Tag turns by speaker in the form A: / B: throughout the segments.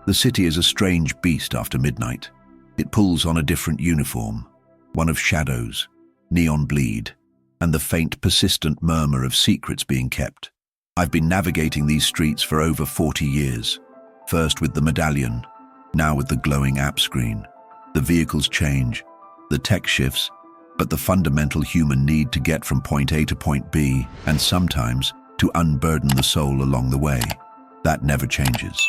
A: The city is a strange beast after midnight. It pulls on a different uniform, one of shadows, neon bleed, and the faint, persistent murmur of secrets being kept. I've been navigating these streets for over 40 years, first with the medallion, now with the glowing app screen. The vehicles change, the tech shifts, but the fundamental human need to get from point A to point B, and sometimes to unburden the soul along the way, that never changes.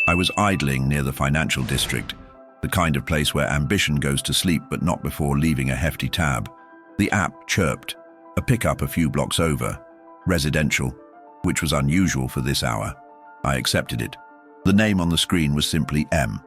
A: I was idling near the financial district, the kind of place where ambition goes to sleep but not before leaving a hefty tab. The app chirped, a pickup a few blocks over, residential, which was unusual for this hour. I accepted it. The name on the screen was simply M.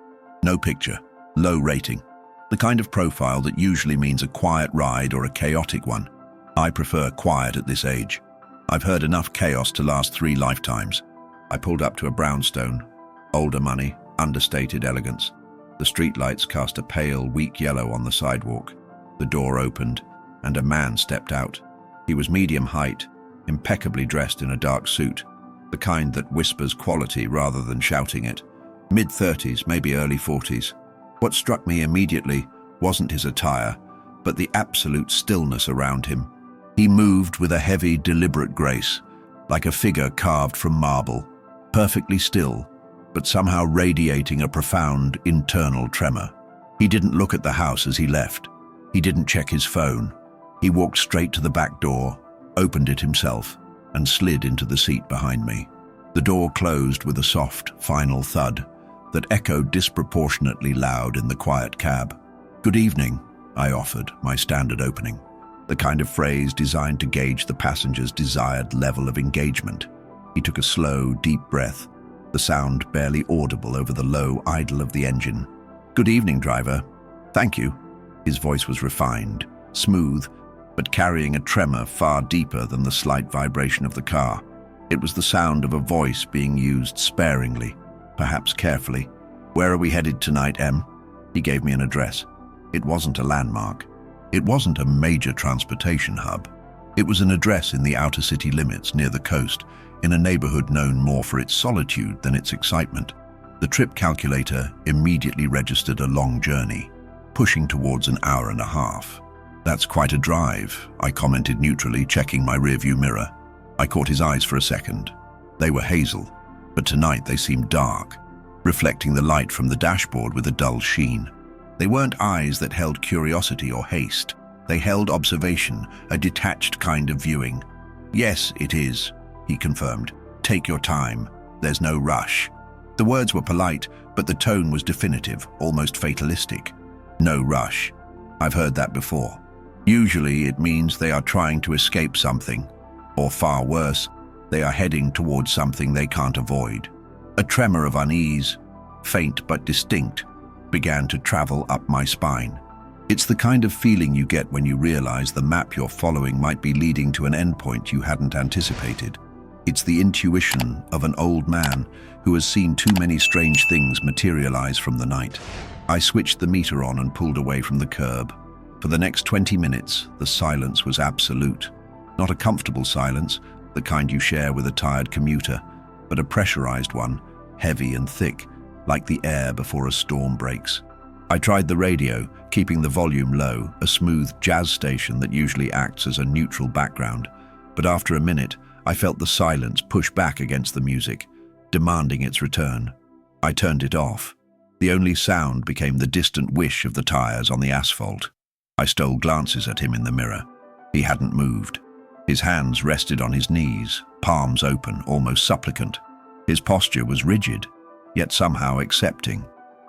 A: No picture, low rating. The kind of profile that usually means a quiet ride or a chaotic one. I prefer quiet at this age. I've heard enough chaos to last 3 lifetimes. I pulled up to a brownstone. Older money, understated elegance. The streetlights cast a pale, weak yellow on the sidewalk. The door opened, and a man stepped out. He was medium height, impeccably dressed in a dark suit, the kind that whispers quality rather than shouting it. Mid-30s, maybe early 40s. What struck me immediately wasn't his attire, but the absolute stillness around him. He moved with a heavy, deliberate grace, like a figure carved from marble, perfectly still, but somehow radiating a profound internal tremor. He didn't look at the house as he left. He didn't check his phone. He walked straight to the back door, opened it himself, and slid into the seat behind me. The door closed with a soft, final thud that echoed disproportionately loud in the quiet cab. "Good evening," I offered, my standard opening, the kind of phrase designed to gauge the passenger's desired level of engagement. He took a slow, deep breath, the sound barely audible over the low idle of the engine. "Good evening, driver." "Thank you." His voice was refined, smooth, but carrying a tremor far deeper than the slight vibration of the car. It was the sound of a voice being used sparingly, perhaps carefully. "Where are we headed tonight, M?" He gave me an address. It wasn't a landmark. It wasn't a major transportation hub. It was an address in the outer city limits near the coast, in a neighborhood known more for its solitude than its excitement. The trip calculator immediately registered a long journey, pushing towards an hour and a half. "That's quite a drive," I commented neutrally, checking my rearview mirror. I caught his eyes for a second. They were hazel, but tonight they seemed dark, reflecting the light from the dashboard with a dull sheen. They weren't eyes that held curiosity or haste. They held observation, a detached kind of viewing. "Yes, it is," he confirmed. "Take your time. There's no rush." The words were polite, but the tone was definitive, almost fatalistic. No rush. I've heard that before. Usually it means they are trying to escape something, or far worse, they are heading towards something they can't avoid. A tremor of unease, faint but distinct, began to travel up my spine. It's the kind of feeling you get when you realize the map you're following might be leading to an endpoint you hadn't anticipated. It's the intuition of an old man who has seen too many strange things materialize from the night. I switched the meter on and pulled away from the curb. For the next 20 minutes, the silence was absolute. Not a comfortable silence, the kind you share with a tired commuter, but a pressurized one, heavy and thick, like the air before a storm breaks. I tried the radio, keeping the volume low, a smooth jazz station that usually acts as a neutral background. But after a minute, I felt the silence push back against the music, demanding its return. I turned it off. The only sound became the distant whish of the tires on the asphalt. I stole glances at him in the mirror. He hadn't moved. His hands rested on his knees, palms open, almost supplicant. His posture was rigid, yet somehow accepting.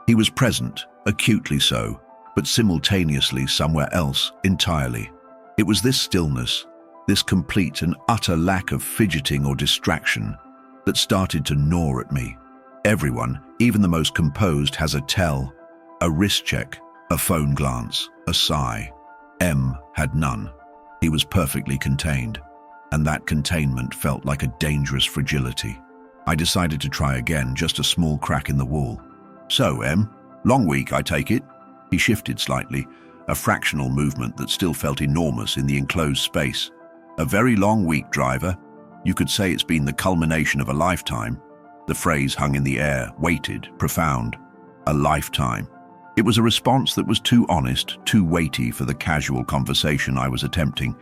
A: He was present, acutely so, but simultaneously somewhere else entirely. It was this stillness, this complete and utter lack of fidgeting or distraction, that started to gnaw at me. Everyone, even the most composed, has a tell, a wrist check, a phone glance, a sigh. M had none. He was perfectly contained, and that containment felt like a dangerous fragility. I decided to try again, just a small crack in the wall. "So, M, long week, I take it?" He shifted slightly, a fractional movement that still felt enormous in the enclosed space. "A very long week, driver. You could say it's been the culmination of a lifetime." The phrase hung in the air, weighted, profound. A lifetime. It was a response that was too honest, too weighty for the casual conversation I was attempting.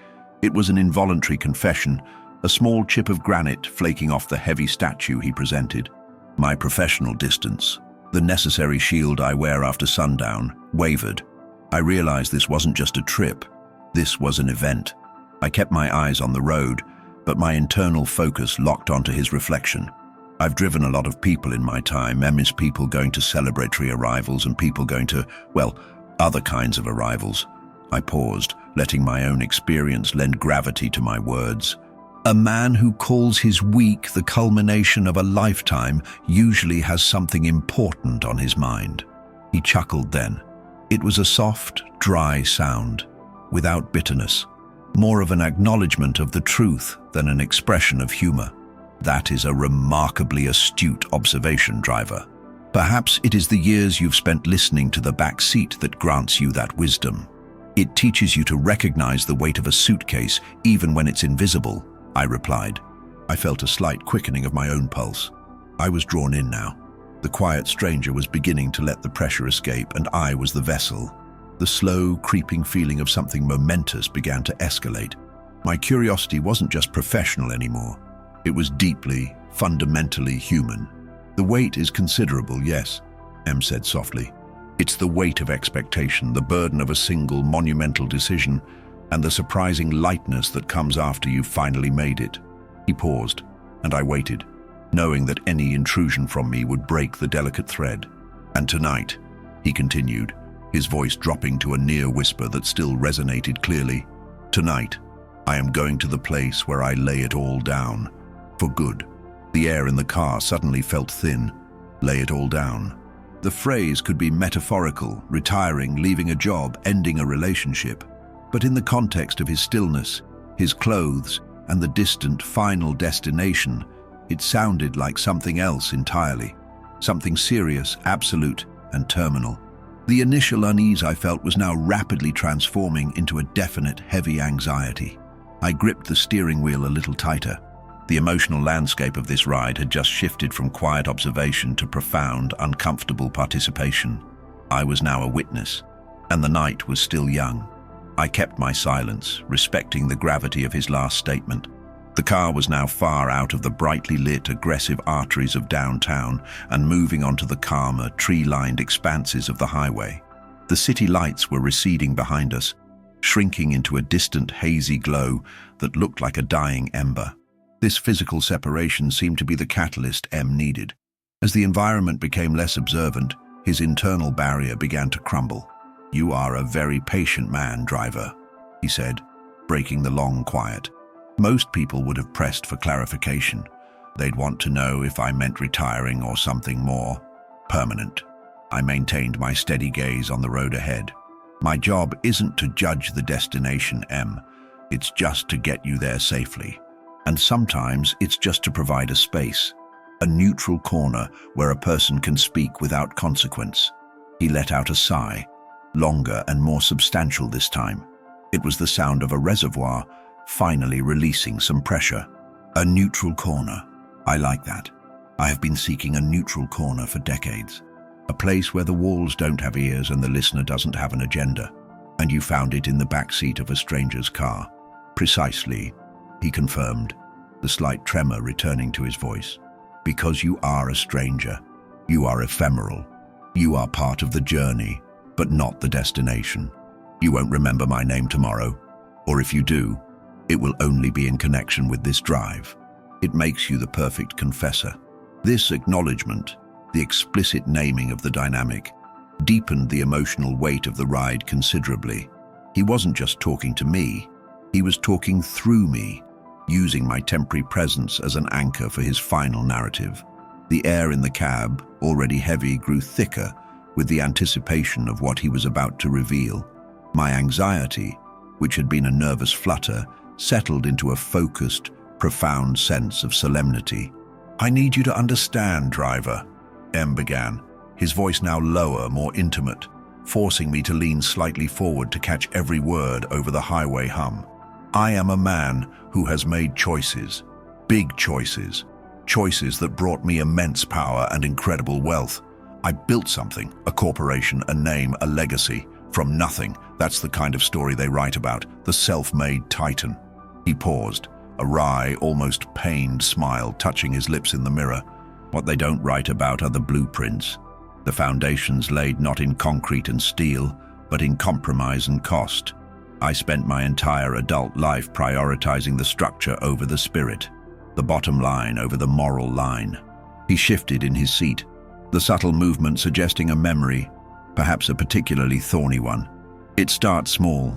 A: It was an involuntary confession, a small chip of granite flaking off the heavy statue he presented. My professional distance, the necessary shield I wear after sundown, wavered. I realized this wasn't just a trip. This was an event. I kept my eyes on the road, but my internal focus locked onto his reflection. I've driven a lot of people in my time, Emmy's people going to celebratory arrivals and people going to, well, other kinds of arrivals. I paused, letting my own experience lend gravity to my words. A man who calls his week the culmination of a lifetime usually has something important on his mind. He chuckled then. It was a soft, dry sound, without bitterness, more of an acknowledgement of the truth than an expression of humor. That is a remarkably astute observation, driver. Perhaps it is the years you've spent listening to the back seat that grants you that wisdom. It teaches you to recognize the weight of a suitcase even when it's invisible, I replied. I felt a slight quickening of my own pulse. I was drawn in now. The quiet stranger was beginning to let the pressure escape, and I was the vessel. The slow, creeping feeling of something momentous began to escalate. My curiosity wasn't just professional anymore. It was deeply, fundamentally human. The weight is considerable, yes, Em said softly. It's the weight of expectation, the burden of a single monumental decision, and the surprising lightness that comes after you've finally made it. He paused, and I waited, knowing that any intrusion from me would break the delicate thread. And tonight, he continued, his voice dropping to a near whisper that still resonated clearly, tonight, I am going to the place where I lay it all down. For good. The air in the car suddenly felt thin. Lay it all down. The phrase could be metaphorical, retiring, leaving a job, ending a relationship. But in the context of his stillness, his clothes, and the distant final destination, it sounded like something else entirely. Something serious, absolute, and terminal. The initial unease I felt was now rapidly transforming into a definite, heavy anxiety. I gripped the steering wheel a little tighter. The emotional landscape of this ride had just shifted from quiet observation to profound, uncomfortable participation. I was now a witness, and the night was still young. I kept my silence, respecting the gravity of his last statement. The car was now far out of the brightly lit, aggressive arteries of downtown and moving onto the calmer, tree-lined expanses of the highway. The city lights were receding behind us, shrinking into a distant, hazy glow that looked like a dying ember. This physical separation seemed to be the catalyst M needed. As the environment became less observant, his internal barrier began to crumble. "You are a very patient man, driver," he said, breaking the long quiet. Most people would have pressed for clarification. They'd want to know if I meant retiring or something more permanent. I maintained my steady gaze on the road ahead. My job isn't to judge the destination, M. It's just to get you there safely. And sometimes it's just to provide a space, a neutral corner where a person can speak without consequence. He let out a sigh, longer and more substantial this time. It was the sound of a reservoir finally releasing some pressure. A neutral corner. I like that. I have been seeking a neutral corner for decades. A place where the walls don't have ears and the listener doesn't have an agenda. And you found it in the backseat of a stranger's car. Precisely, he confirmed, the slight tremor returning to his voice. Because you are a stranger. You are ephemeral. You are part of the journey, but not the destination. You won't remember my name tomorrow, or if you do, it will only be in connection with this drive. It makes you the perfect confessor. This acknowledgement, the explicit naming of the dynamic, deepened the emotional weight of the ride considerably. He wasn't just talking to me, he was talking through me, using my temporary presence as an anchor for his final narrative. The air in the cab, already heavy, grew thicker with the anticipation of what he was about to reveal. My anxiety, which had been a nervous flutter, settled into a focused, profound sense of solemnity. "I need you to understand, driver," M began, his voice now lower, more intimate, forcing me to lean slightly forward to catch every word over the highway hum. "I am a man who has made choices, big choices, choices that brought me immense power and incredible wealth. I built something, a corporation, a name, a legacy, from nothing. That's the kind of story they write about, the self-made titan. He paused, a wry, almost pained smile touching his lips in the mirror. What they don't write about are the blueprints, the foundations laid not in concrete and steel, but in compromise and cost. I spent my entire adult life prioritizing the structure over the spirit, the bottom line over the moral line. He shifted in his seat, the subtle movement suggesting a memory, perhaps a particularly thorny one. It starts small,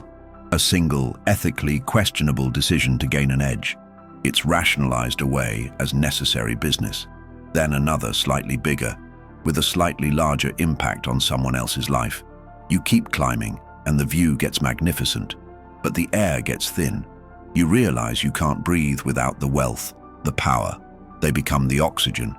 A: a single, ethically questionable decision to gain an edge. It's rationalized away as necessary business. Then another, slightly bigger, with a slightly larger impact on someone else's life. You keep climbing, and the view gets magnificent, but the air gets thin. You realize you can't breathe without the wealth, the power. They become the oxygen,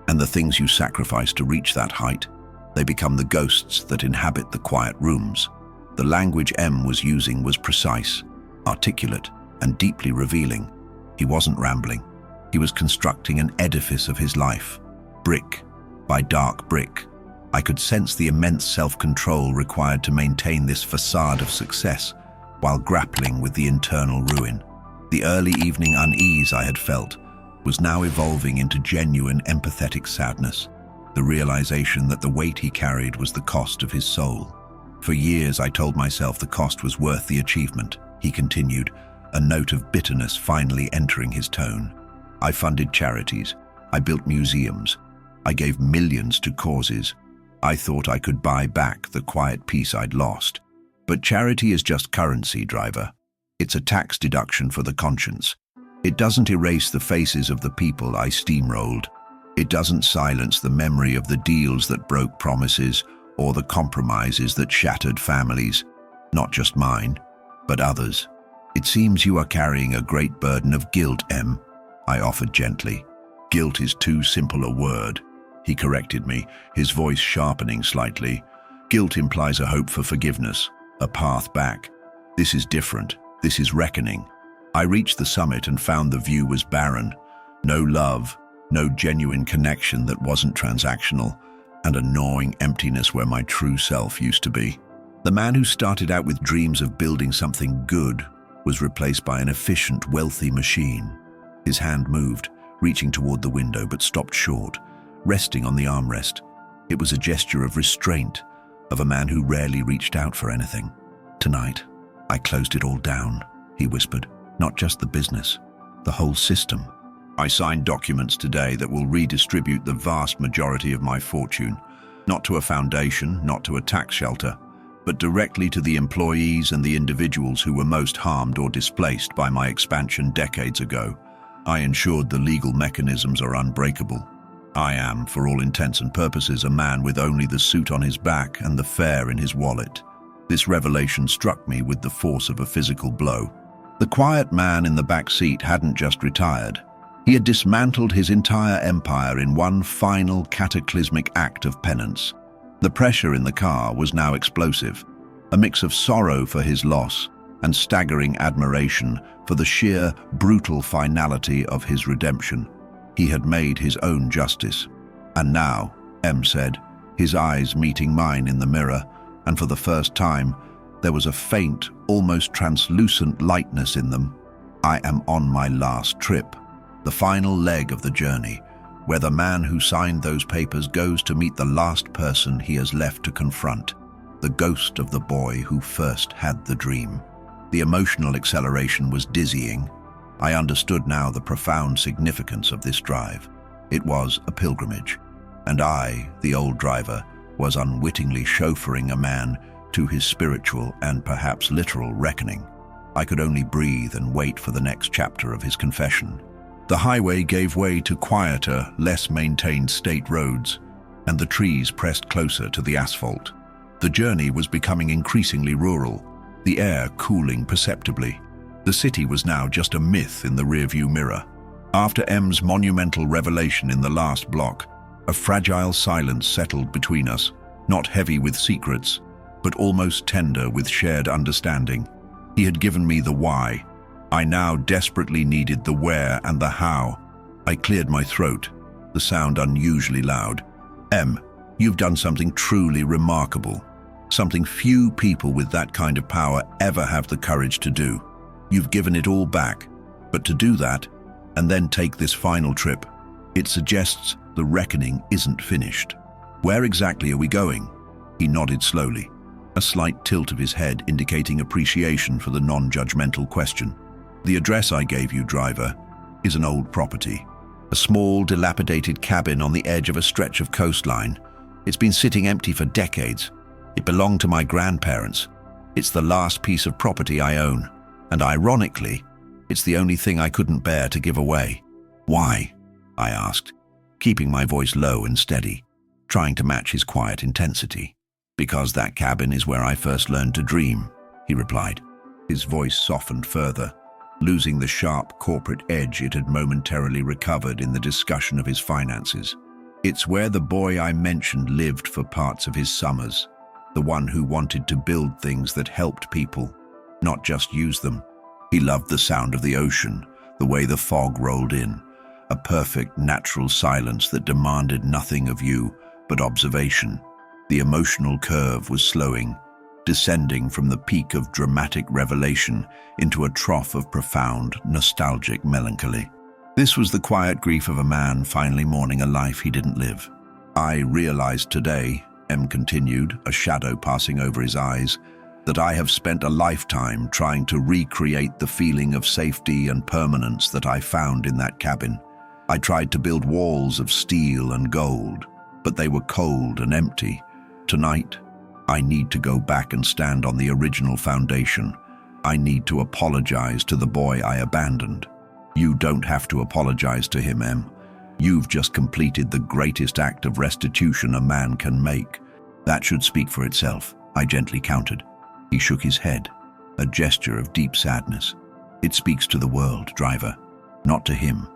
A: and the things you sacrifice to reach that height. They become the ghosts that inhabit the quiet rooms. The language M was using was precise, articulate, and deeply revealing. He wasn't rambling. He was constructing an edifice of his life, brick by dark brick. I could sense the immense self-control required to maintain this facade of success while grappling with the internal ruin. The early evening unease I had felt was now evolving into genuine empathetic sadness, the realization that the weight he carried was the cost of his soul. For years I told myself the cost was worth the achievement, he continued, a note of bitterness finally entering his tone. I funded charities, I built museums, I gave millions to causes. I thought I could buy back the quiet peace I'd lost. But charity is just currency, driver. It's a tax deduction for the conscience. It doesn't erase the faces of the people I steamrolled. It doesn't silence the memory of the deals that broke promises or the compromises that shattered families. Not just mine, but others. It seems you are carrying a great burden of guilt, M, I offered gently. Guilt is too simple a word, he corrected me, his voice sharpening slightly. Guilt implies a hope for forgiveness, a path back. This is different. This is reckoning. I reached the summit and found the view was barren. No love, no genuine connection that wasn't transactional, and a gnawing emptiness where my true self used to be. The man who started out with dreams of building something good was replaced by an efficient, wealthy machine. His hand moved, reaching toward the window, but stopped short, resting on the armrest. It was a gesture of restraint, of a man who rarely reached out for anything. Tonight, I closed it all down, he whispered. Not just the business, the whole system. I signed documents today that will redistribute the vast majority of my fortune, not to a foundation, not to a tax shelter, but directly to the employees and the individuals who were most harmed or displaced by my expansion decades ago. I ensured the legal mechanisms are unbreakable. I am, for all intents and purposes, a man with only the suit on his back and the fare in his wallet. This revelation struck me with the force of a physical blow. The quiet man in the back seat hadn't just retired. He had dismantled his entire empire in one final cataclysmic act of penance. The pressure in the car was now explosive, a mix of sorrow for his loss and staggering admiration for the sheer, brutal finality of his redemption. He had made his own justice. And now, M said, his eyes meeting mine in the mirror, and for the first time, there was a faint, almost translucent lightness in them. I am on my last trip, the final leg of the journey, where the man who signed those papers goes to meet the last person he has left to confront, the ghost of the boy who first had the dream. The emotional acceleration was dizzying. I understood now the profound significance of this drive. It was a pilgrimage, and I, the old driver, was unwittingly chauffeuring a man to his spiritual and perhaps literal reckoning. I could only breathe and wait for the next chapter of his confession. The highway gave way to quieter, less maintained state roads, and the trees pressed closer to the asphalt. The journey was becoming increasingly rural, the air cooling perceptibly. The city was now just a myth in the rearview mirror. After M's monumental revelation in the last block, a fragile silence settled between us, not heavy with secrets, but almost tender with shared understanding. He had given me the why. I now desperately needed the where and the how. I cleared my throat, the sound unusually loud. "Em, you've done something truly remarkable. Something few people with that kind of power ever have the courage to do. You've given it all back, but to do that, and then take this final trip, it suggests the reckoning isn't finished. Where exactly are we going?" He nodded slowly, a slight tilt of his head indicating appreciation for the non-judgmental question. "The address I gave you, driver, is an old property. A small, dilapidated cabin on the edge of a stretch of coastline. It's been sitting empty for decades. It belonged to my grandparents. It's the last piece of property I own, and ironically, it's the only thing I couldn't bear to give away." "Why?" I asked, keeping my voice low and steady, trying to match his quiet intensity. "Because that cabin is where I first learned to dream," he replied. His voice softened further, losing the sharp corporate edge it had momentarily recovered in the discussion of his finances. "It's where the boy I mentioned lived for parts of his summers, the one who wanted to build things that helped people, not just use them. He loved the sound of the ocean, the way the fog rolled in, a perfect natural silence that demanded nothing of you but observation. The emotional curve was slowing, descending from the peak of dramatic revelation into a trough of profound, nostalgic melancholy. This was the quiet grief of a man finally mourning a life he didn't live. I realized today," M continued, a shadow passing over his eyes, "that I have spent a lifetime trying to recreate the feeling of safety and permanence that I found in that cabin. I tried to build walls of steel and gold, but they were cold and empty. Tonight, I need to go back and stand on the original foundation. I need to apologize to the boy I abandoned." "You don't have to apologize to him, Em. You've just completed the greatest act of restitution a man can make. That should speak for itself," I gently countered. He shook his head, a gesture of deep sadness. "It speaks to the world, driver, not to him.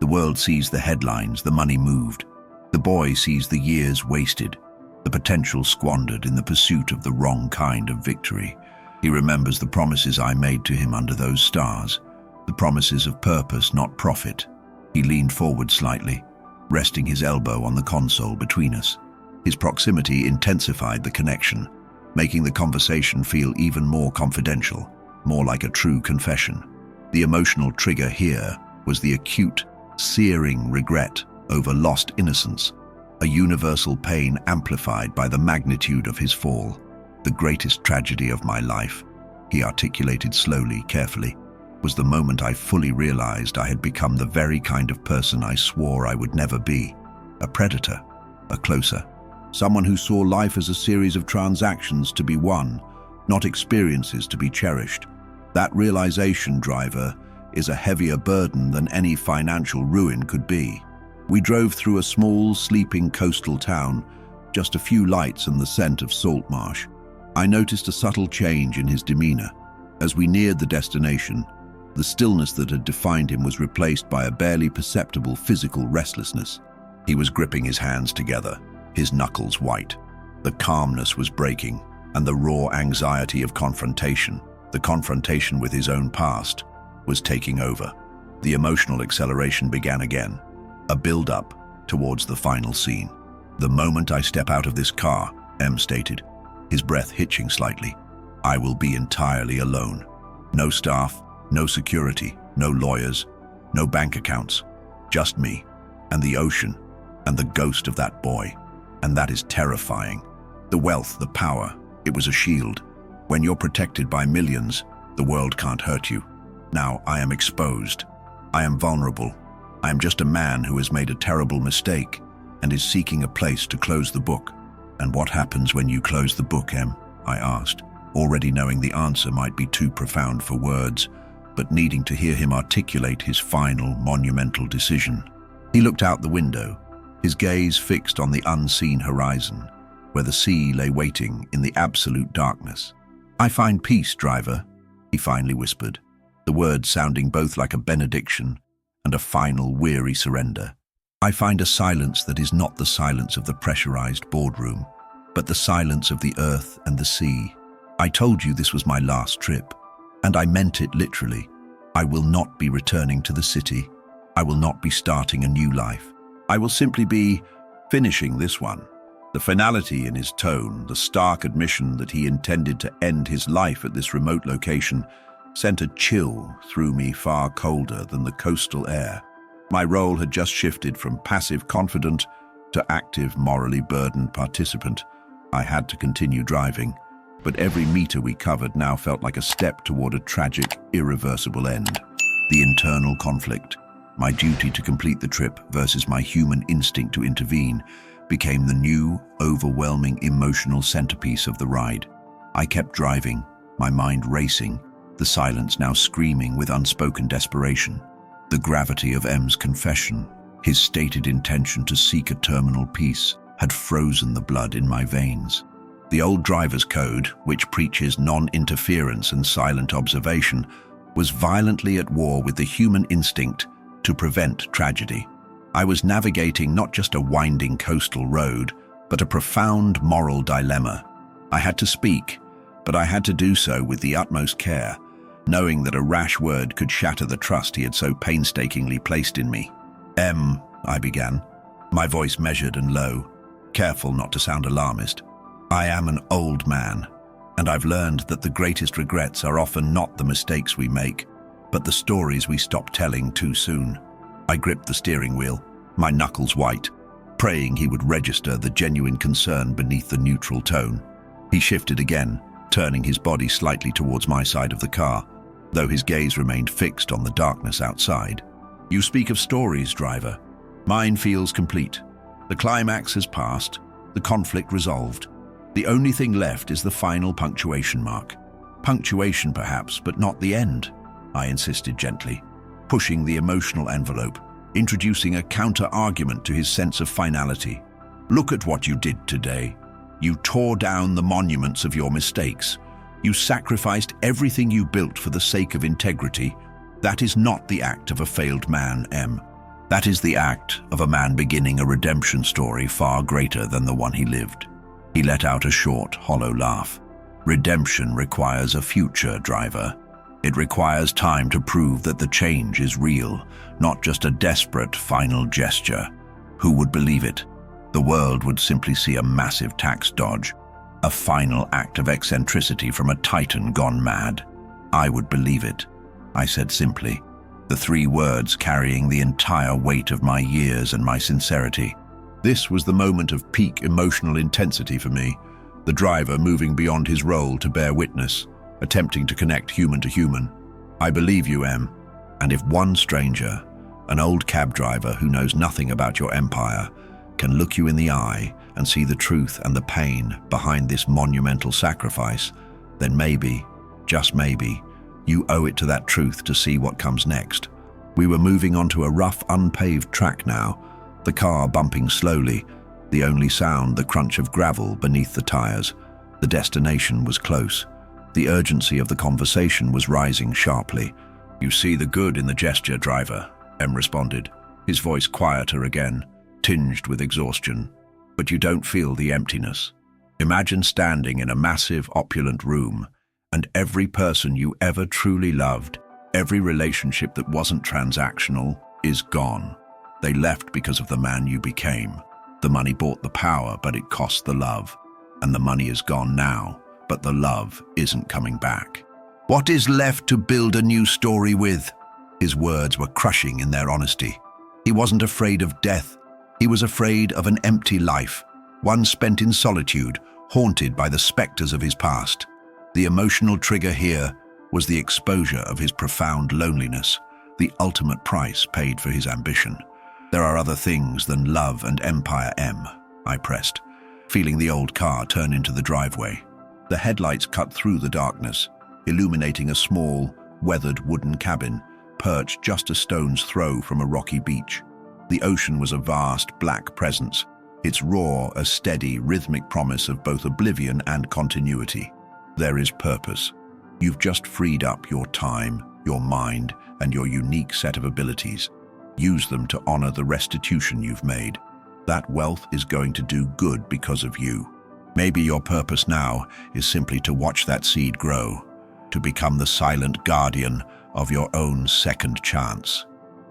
A: The world sees the headlines, the money moved. The boy sees the years wasted, the potential squandered in the pursuit of the wrong kind of victory. He remembers the promises I made to him under those stars, the promises of purpose, not profit." He leaned forward slightly, resting his elbow on the console between us. His proximity intensified the connection, making the conversation feel even more confidential, more like a true confession. The emotional trigger here was the acute, searing regret over lost innocence, a universal pain amplified by the magnitude of his fall. "The greatest tragedy of my life," he articulated slowly, carefully, "was the moment I fully realized I had become the very kind of person I swore I would never be. A predator, a closer. Someone who saw life as a series of transactions to be won, not experiences to be cherished. That realization, driver, is a heavier burden than any financial ruin could be." We drove through a small, sleeping coastal town, just a few lights and the scent of salt marsh. I noticed a subtle change in his demeanor. As we neared the destination, the stillness that had defined him was replaced by a barely perceptible physical restlessness. He was gripping his hands together, his knuckles white. The calmness was breaking, and the raw anxiety of confrontation, the confrontation with his own past, was taking over. The emotional acceleration began again, a build-up towards the final scene. "The moment I step out of this car," M stated, his breath hitching slightly, "I will be entirely alone. No staff, no security, no lawyers, no bank accounts. Just me, and the ocean, and the ghost of that boy. And that is terrifying. The wealth, the power, it was a shield. When you're protected by millions, the world can't hurt you. Now I am exposed. I am vulnerable. I am just a man who has made a terrible mistake and is seeking a place to close the book." "And what happens when you close the book, Em?" I asked, already knowing the answer might be too profound for words, but needing to hear him articulate his final, monumental decision. He looked out the window, his gaze fixed on the unseen horizon, where the sea lay waiting in the absolute darkness. "I find peace, driver," he finally whispered, the words sounding both like a benediction and a final, weary surrender. "I find a silence that is not the silence of the pressurized boardroom, but the silence of the earth and the sea. I told you this was my last trip, and I meant it literally. I will not be returning to the city. I will not be starting a new life. I will simply be finishing this one. The finality in his tone, the stark admission that he intended to end his life at this remote location, sent a chill through me far colder than the coastal air. My role had just shifted from passive confidant to active, morally burdened participant. I had to continue driving, but every meter we covered now felt like a step toward a tragic, irreversible end. The internal conflict, my duty to complete the trip versus my human instinct to intervene, became the new, overwhelming emotional centerpiece of the ride. I kept driving, my mind racing, the silence now screaming with unspoken desperation. The gravity of M's confession, his stated intention to seek a terminal peace, had frozen the blood in my veins. The old driver's code, which preaches non-interference and silent observation, was violently at war with the human instinct to prevent tragedy. I was navigating not just a winding coastal road, but a profound moral dilemma. I had to speak, but I had to do so with the utmost care, knowing that a rash word could shatter the trust he had so painstakingly placed in me. I began, my voice measured and low, careful not to sound alarmist. I am an old man, and I've learned that the greatest regrets are often not the mistakes we make, but the stories we stop telling too soon. I gripped the steering wheel, my knuckles white, praying he would register the genuine concern beneath the neutral tone. He shifted again, turning his body slightly towards my side of the car, though his gaze remained fixed on the darkness outside. You speak of stories, driver. Mine feels complete. The climax has passed, the conflict resolved. The only thing left is the final punctuation mark. Punctuation perhaps, but not the end, I insisted gently, pushing the emotional envelope, introducing a counter-argument to his sense of finality. Look at what you did today. You tore down the monuments of your mistakes. You sacrificed everything you built for the sake of integrity. That is not the act of a failed man, M. That is the act of a man beginning a redemption story far greater than the one he lived. He let out a short, hollow laugh. Redemption requires a future, driver. It requires time to prove that the change is real, not just a desperate final gesture. Who would believe it? The world would simply see a massive tax dodge, a final act of eccentricity from a titan gone mad. I would believe it, I said simply, the 3 words carrying the entire weight of my years and my sincerity. This was the moment of peak emotional intensity for me, the driver moving beyond his role to bear witness, attempting to connect human to human. I believe you, M, and if one stranger, an old cab driver who knows nothing about your empire, can look you in the eye and see the truth and the pain behind this monumental sacrifice, then maybe, just maybe, you owe it to that truth to see what comes next. We were moving onto a rough, unpaved track now, the car bumping slowly, the only sound the crunch of gravel beneath the tires. The destination was close. The urgency of the conversation was rising sharply. You see the good in the gesture, driver, M responded, his voice quieter again, tinged with exhaustion. But you don't feel the emptiness. Imagine standing in a massive, opulent room, and every person you ever truly loved, every relationship that wasn't transactional, is gone. They left because of the man you became. The money bought the power, but it cost the love. And the money is gone now, but the love isn't coming back. What is left to build a new story with? His words were crushing in their honesty. He wasn't afraid of death. He was afraid of an empty life, one spent in solitude, haunted by the specters of his past. The emotional trigger here was the exposure of his profound loneliness, the ultimate price paid for his ambition. There are other things than love and empire, M, I pressed, feeling the old car turn into the driveway. The headlights cut through the darkness, illuminating a small, weathered wooden cabin, perched just a stone's throw from a rocky beach. The ocean was a vast, black presence, its roar a steady, rhythmic promise of both oblivion and continuity. There is purpose. You've just freed up your time, your mind, and your unique set of abilities. Use them to honor the restitution you've made. That wealth is going to do good because of you. Maybe your purpose now is simply to watch that seed grow, to become the silent guardian of your own second chance.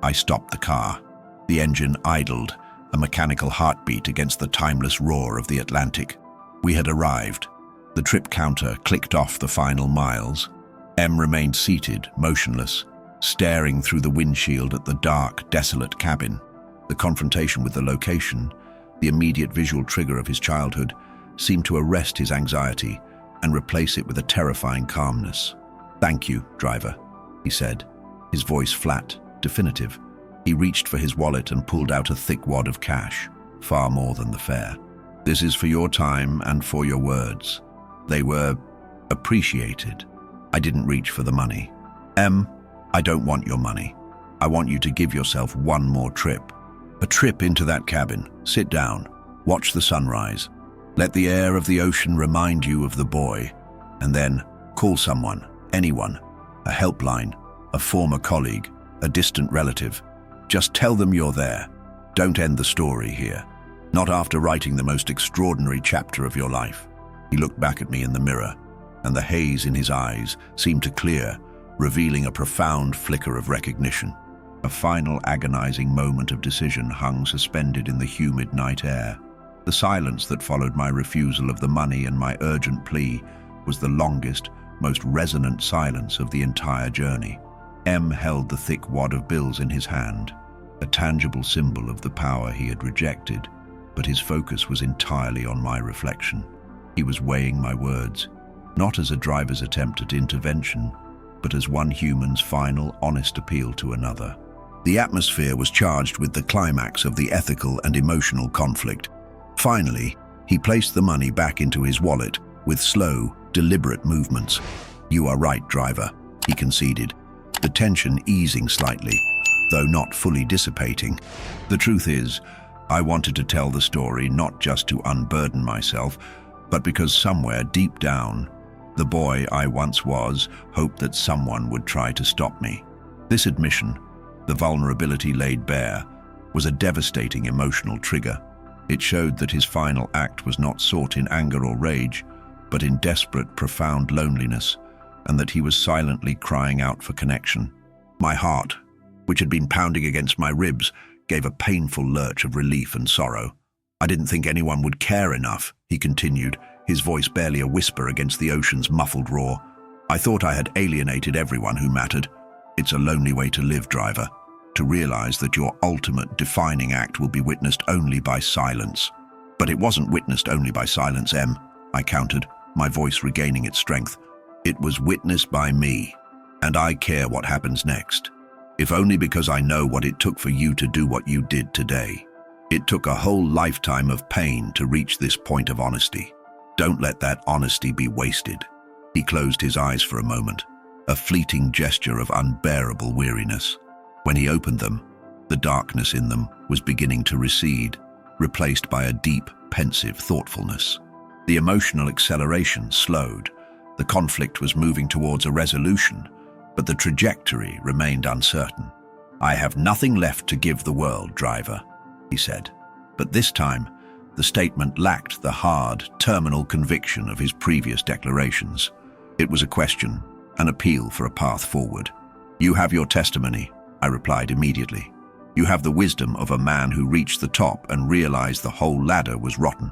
A: I stopped the car. The engine idled, a mechanical heartbeat against the timeless roar of the Atlantic. We had arrived. The trip counter clicked off the final miles. Em remained seated, motionless, staring through the windshield at the dark, desolate cabin. The confrontation with the location, the immediate visual trigger of his childhood, seemed to arrest his anxiety and replace it with a terrifying calmness. "Thank you, driver," he said, his voice flat, definitive. He reached for his wallet and pulled out a thick wad of cash, far more than the fare. "This is for your time and for your words. They were appreciated." I didn't reach for the money. "Em, I don't want your money. I want you to give yourself one more trip. A trip into that cabin. Sit down. Watch the sunrise. Let the air of the ocean remind you of the boy. And then call someone, anyone, a helpline, a former colleague, a distant relative. Just tell them you're there. Don't end the story here. Not after writing the most extraordinary chapter of your life." He looked back at me in the mirror, and the haze in his eyes seemed to clear, revealing a profound flicker of recognition. A final agonizing moment of decision hung suspended in the humid night air. The silence that followed my refusal of the money and my urgent plea was the longest, most resonant silence of the entire journey. Em held the thick wad of bills in his hand, a tangible symbol of the power he had rejected, but his focus was entirely on my reflection. He was weighing my words, not as a driver's attempt at intervention, but as one human's final, honest appeal to another. The atmosphere was charged with the climax of the ethical and emotional conflict. Finally, he placed the money back into his wallet with slow, deliberate movements. "You are right, driver," he conceded, the tension easing slightly, though not fully dissipating. "The truth is, I wanted to tell the story not just to unburden myself, but because somewhere deep down, the boy I once was hoped that someone would try to stop me." This admission, the vulnerability laid bare, was a devastating emotional trigger. It showed that his final act was not sought in anger or rage, but in desperate, profound loneliness, and that he was silently crying out for connection. My heart, which had been pounding against my ribs, gave a painful lurch of relief and sorrow. "I didn't think anyone would care enough," he continued, his voice barely a whisper against the ocean's muffled roar. "I thought I had alienated everyone who mattered. It's a lonely way to live, driver, to realize that your ultimate defining act will be witnessed only by silence." "But it wasn't witnessed only by silence, Em," I countered, my voice regaining its strength. "It was witnessed by me, and I care what happens next. If only because I know what it took for you to do what you did today. It took a whole lifetime of pain to reach this point of honesty. Don't let that honesty be wasted." He closed his eyes for a moment, a fleeting gesture of unbearable weariness. When he opened them, the darkness in them was beginning to recede, replaced by a deep, pensive thoughtfulness. The emotional acceleration slowed. The conflict was moving towards a resolution, but the trajectory remained uncertain. "I have nothing left to give the world, driver," he said. But this time, the statement lacked the hard, terminal conviction of his previous declarations. It was a question, an appeal for a path forward. "You have your testimony," I replied immediately. "You have the wisdom of a man who reached the top and realized the whole ladder was rotten.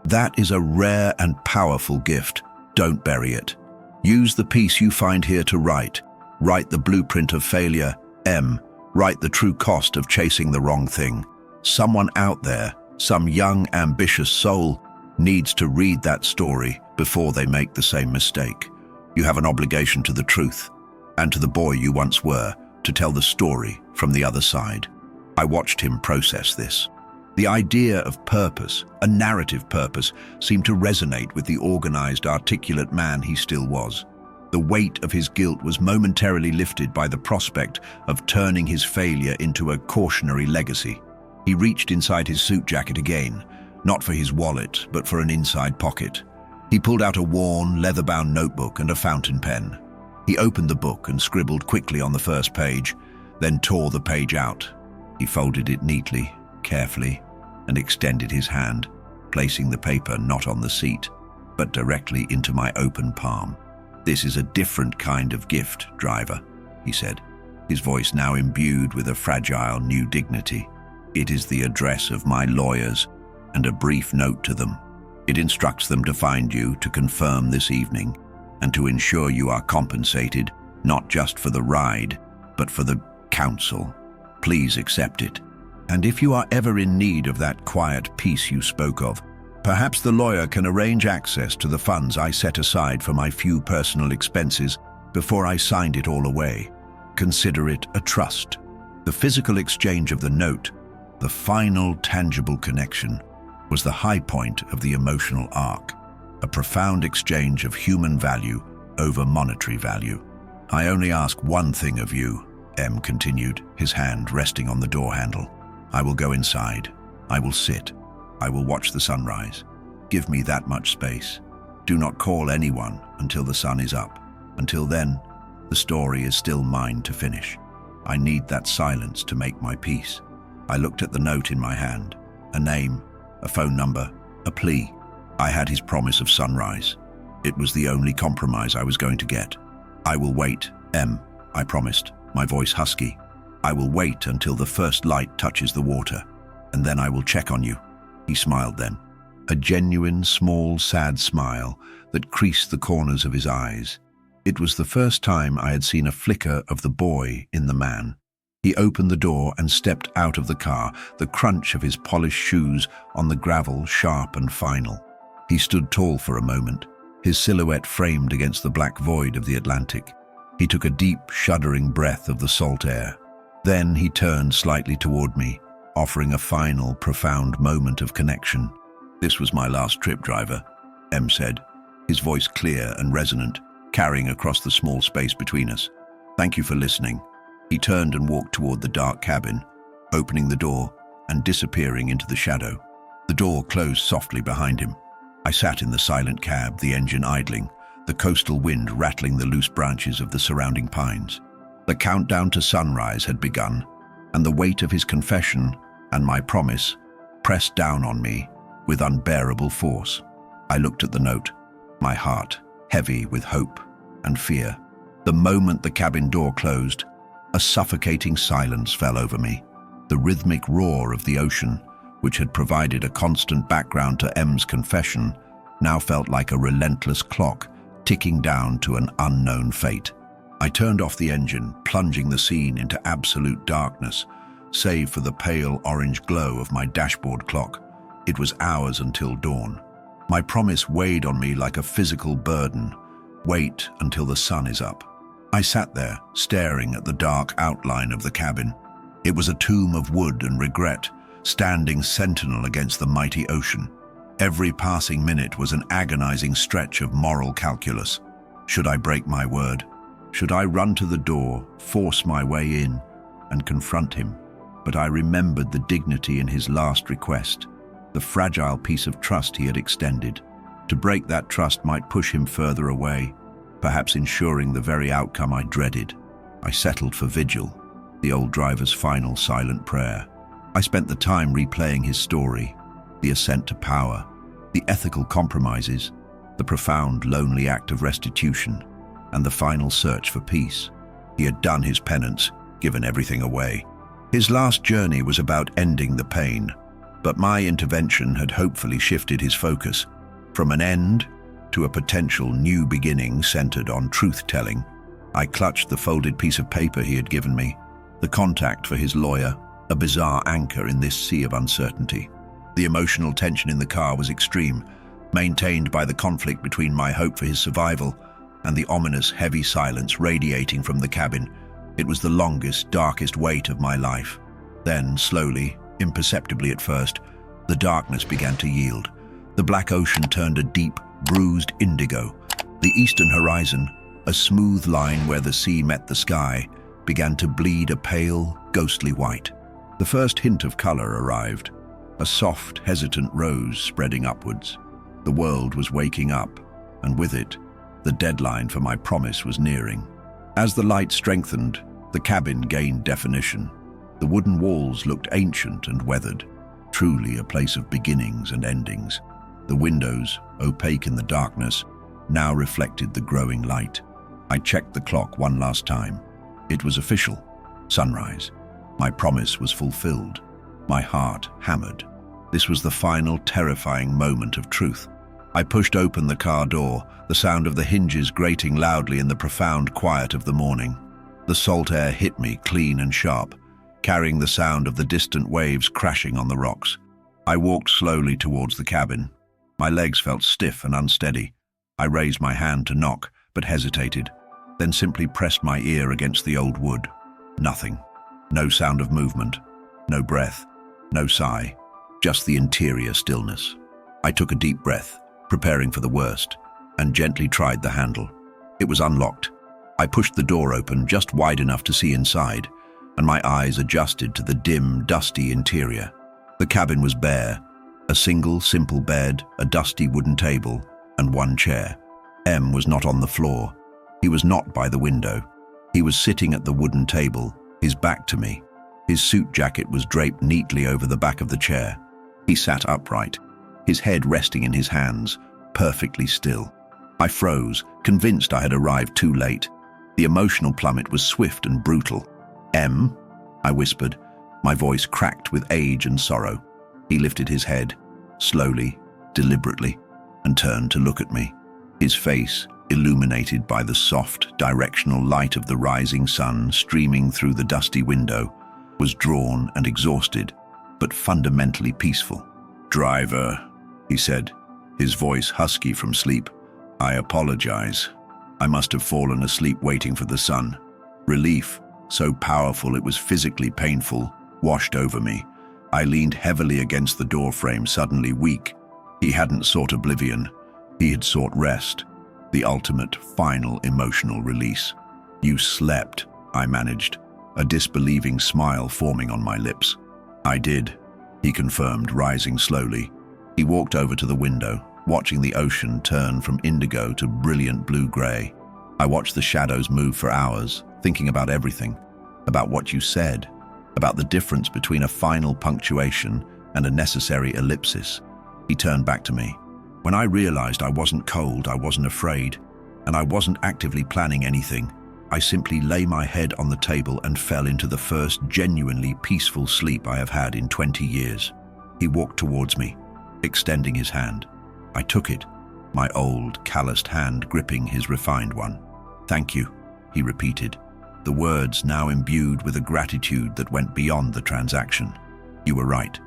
A: That is a rare and powerful gift. Don't bury it. Use the piece you find here to write. Write the blueprint of failure, Em. Write the true cost of chasing the wrong thing. Someone out there, some young, ambitious soul, needs to read that story before they make the same mistake. You have an obligation to the truth, and to the boy you once were, to tell the story from the other side." I watched him process this. The idea of purpose, a narrative purpose, seemed to resonate with the organized, articulate man he still was. The weight of his guilt was momentarily lifted by the prospect of turning his failure into a cautionary legacy. He reached inside his suit jacket again, not for his wallet, but for an inside pocket. He pulled out a worn, leather-bound notebook and a fountain pen. He opened the book and scribbled quickly on the first page, then tore the page out. He folded it neatly, carefully, and extended his hand, placing the paper not on the seat, but directly into my open palm. "This is a different kind of gift, driver," he said. his voice now imbued with a fragile new dignity. "It is the address of my lawyers and a brief note to them. It instructs them to find you, to confirm this evening, and to ensure you are compensated, not just for the ride, but for the counsel. Please accept it. And if you are ever in need of that quiet peace you spoke of, perhaps the lawyer can arrange access to the funds I set aside for my few personal expenses before I signed it all away. Consider it a trust." The physical exchange of the note, the final tangible connection, was the high point of the emotional arc, a profound exchange of human value over monetary value. "I only ask one thing of you," M continued, his hand resting on the door handle. "I will go inside. I will sit. I will watch the sunrise. Give me that much space. Do not call anyone until the sun is up. Until then, the story is still mine to finish. I need that silence to make my peace." I looked at the note in my hand. A name, a phone number, a plea. I had his promise of sunrise. It was the only compromise I was going to get. "I will wait, M," I promised, my voice husky. "I will wait until the first light touches the water, and then I will check on you." He smiled then, a genuine, small, sad smile that creased the corners of his eyes. It was the first time I had seen a flicker of the boy in the man. He opened the door and stepped out of the car, the crunch of his polished shoes on the gravel sharp and final. He stood tall for a moment, his silhouette framed against the black void of the Atlantic. He took a deep, shuddering breath of the salt air. Then he turned slightly toward me, offering a final, profound moment of connection. "This was my last trip, driver," M said, his voice clear and resonant, carrying across the small space between us. "Thank you for listening." He turned and walked toward the dark cabin, opening the door and disappearing into the shadow. The door closed softly behind him. I sat in the silent cab, the engine idling, the coastal wind rattling the loose branches of the surrounding pines. The countdown to sunrise had begun, and the weight of his confession and my promise pressed down on me with unbearable force. I looked at the note, my heart heavy with hope and fear. The moment the cabin door closed, a suffocating silence fell over me. The rhythmic roar of the ocean, which had provided a constant background to M's confession, now felt like a relentless clock ticking down to an unknown fate. I turned off the engine, plunging the scene into absolute darkness, save for the pale orange glow of my dashboard clock. It was hours until dawn. My promise weighed on me like a physical burden. Wait until the sun is up. I sat there, staring at the dark outline of the cabin. It was a tomb of wood and regret, standing sentinel against the mighty ocean. Every passing minute was an agonizing stretch of moral calculus. Should I break my word? Should I run to the door, force my way in, and confront him? But I remembered the dignity in his last request, the fragile piece of trust he had extended. To break that trust might push him further away, perhaps ensuring the very outcome I dreaded. I settled for vigil, the old driver's final silent prayer. I spent the time replaying his story, the ascent to power, the ethical compromises, the profound, lonely act of restitution, and the final search for peace. He had done his penance, given everything away. His last journey was about ending the pain, but my intervention had hopefully shifted his focus from an end to a potential new beginning centered on truth-telling. I clutched the folded piece of paper he had given me, the contact for his lawyer, a bizarre anchor in this sea of uncertainty. The emotional tension in the car was extreme, maintained by the conflict between my hope for his survival and the ominous, heavy silence radiating from the cabin. It was the longest, darkest wait of my life. Then, slowly, imperceptibly at first, the darkness began to yield. The black ocean turned a deep, bruised indigo. The eastern horizon, a smooth line where the sea met the sky, began to bleed a pale, ghostly white. The first hint of color arrived, a soft, hesitant rose spreading upwards. The world was waking up, and with it, the deadline for my promise was nearing. As the light strengthened, the cabin gained definition. The wooden walls looked ancient and weathered, truly a place of beginnings and endings. The windows, opaque in the darkness, now reflected the growing light. I checked the clock one last time. It was official. Sunrise. My promise was fulfilled. My heart hammered. This was the final terrifying moment of truth. I pushed open the car door, the sound of the hinges grating loudly in the profound quiet of the morning. The salt air hit me clean and sharp, carrying the sound of the distant waves crashing on the rocks. I walked slowly towards the cabin. My legs felt stiff and unsteady. I raised my hand to knock, but hesitated, then simply pressed my ear against the old wood. Nothing. No sound of movement. No breath. No sigh. Just the interior stillness. I took a deep breath, preparing for the worst, and gently tried the handle. It was unlocked. I pushed the door open just wide enough to see inside, and my eyes adjusted to the dim, dusty interior. The cabin was bare. A single, simple bed, a dusty wooden table, and one chair. M was not on the floor. He was not by the window. He was sitting at the wooden table, his back to me. His suit jacket was draped neatly over the back of the chair. He sat upright, his head resting in his hands, perfectly still. I froze, convinced I had arrived too late. The emotional plummet was swift and brutal. "M?" I whispered, my voice cracked with age and sorrow. He lifted his head, slowly, deliberately, and turned to look at me. His face, illuminated by the soft, directional light of the rising sun streaming through the dusty window, was drawn and exhausted, but fundamentally peaceful. "Driver," he said, his voice husky from sleep, "I apologize. I must have fallen asleep waiting for the sun." Relief, so powerful it was physically painful, washed over me. I leaned heavily against the doorframe, suddenly weak. He hadn't sought oblivion. He had sought rest. The ultimate, final emotional release. "You slept," I managed, a disbelieving smile forming on my lips. "I did," he confirmed, rising slowly. He walked over to the window, watching the ocean turn from indigo to brilliant blue-gray. I watched the shadows move for hours, thinking about everything. About what you said. About the difference between a final punctuation and a necessary ellipsis. He turned back to me. When I realized I wasn't cold, I wasn't afraid, and I wasn't actively planning anything, I simply lay my head on the table and fell into the first genuinely peaceful sleep I have had in 20 years. He walked towards me, extending his hand. I took it, my old, calloused hand gripping his refined one. "Thank you," he repeated, the words now imbued with a gratitude that went beyond the transaction. "You were right.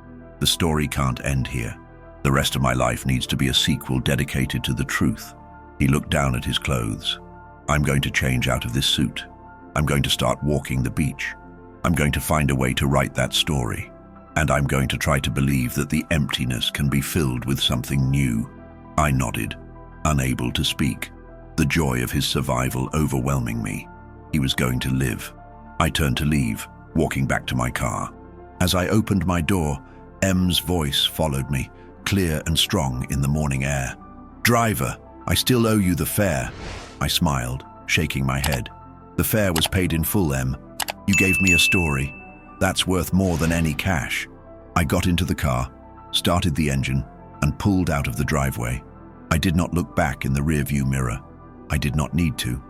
A: The story can't end here. The rest of my life needs to be a sequel dedicated to the truth." He looked down at his clothes. "I'm going to change out of this suit. I'm going to start walking the beach. I'm going to find a way to write that story. And I'm going to try to believe that the emptiness can be filled with something new." I nodded, unable to speak, the joy of his survival overwhelming me. He was going to live. I turned to leave, walking back to my car. As I opened my door, M's voice followed me, clear and strong in the morning air. "Driver, I still owe you the fare." I smiled, shaking my head. "The fare was paid in full, M. You gave me a story. That's worth more than any cash." I got into the car, started the engine, and pulled out of the driveway. I did not look back in the rearview mirror. I did not need to.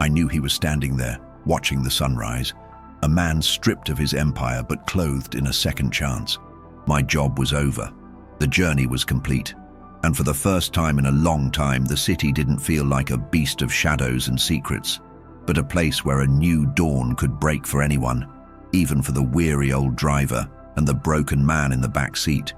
A: I knew he was standing there, watching the sunrise, a man stripped of his empire but clothed in a second chance. My job was over. The journey was complete. And for the first time in a long time, the city didn't feel like a beast of shadows and secrets, but a place where a new dawn could break for anyone, even for the weary old driver and the broken man in the back seat.